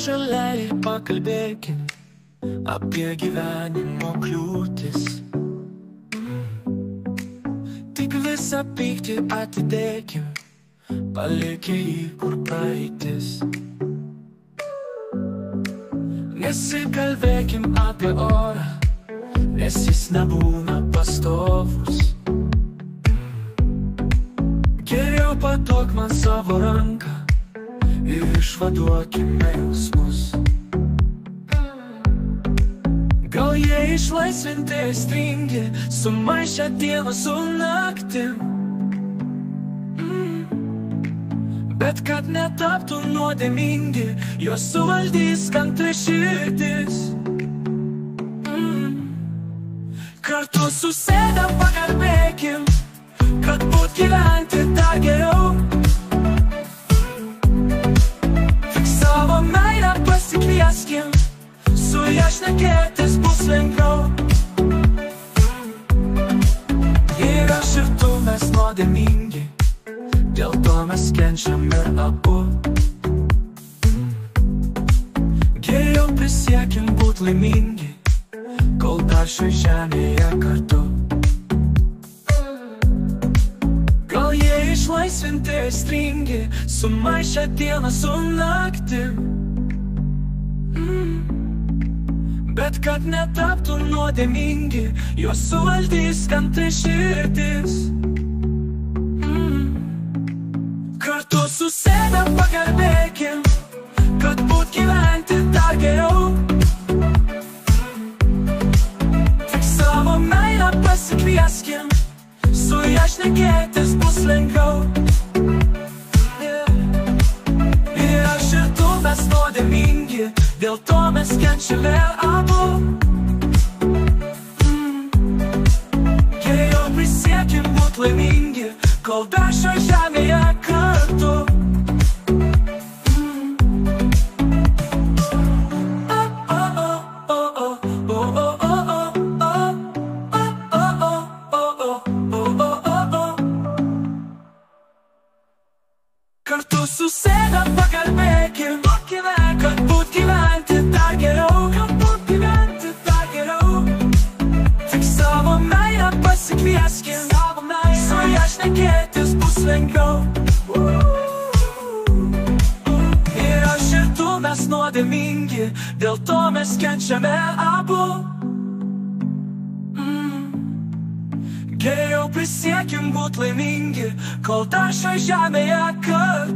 šalia ir pakalbėkim apie gyvenimo kliūtis. Tik visą pyktį atidėkim, palikę jį kur praeitis. Nesikalbėkim apie orą, nes jis nebūna pastovus. Geriau paduok man savo ranką ir išvaduokime jausmus. Gal jie išlaisvinti aistringi, sumaišę dieną su naktim. Bet kad netaptų nuodėmingi, juos suvaldys kantri širdis. Kartu susėdę pakalbėkim, kad būt gyventi dar geriau. Tik savo meilę pasikvieskim, su ja šnekėtis bus lengviau. Ir aš ir tu mes nuodėmingi, dėl to mes kenčiam ir abu. Geriau prisiekim būt laimingi, kol dar šioj žemėje kartu. Gal jie išlaisvinti aistringi, sumaišę dieną su naktim. Bet kad netaptų nuodėmingi, juos suvaldys kantri širdis. Kartu susėdę pakalbėkim, kad būt gyventi dar geriau. Tik savo meilę pasikvieskim, su ja šnekėtis bus lengviau. Ir aš ir tu mes nuodėmingi, dėl to mes kenčiame abu. Geriau prisiekim būt laimingi, kol dar šioj žemėje kartu. Kartu susėdę pakalbėkim, kad būt gyventi dar geriau. Kad būt gyventi dar geriau. Tik savo meilę pasikvieskim, su ja šnekėtis bus lengviau. Ir aš ir tu mes nuodėmingi, dėl to mes kenčiame abu. Geriau prisiekim būt laimingi, kol dar šioj žemėje kartu.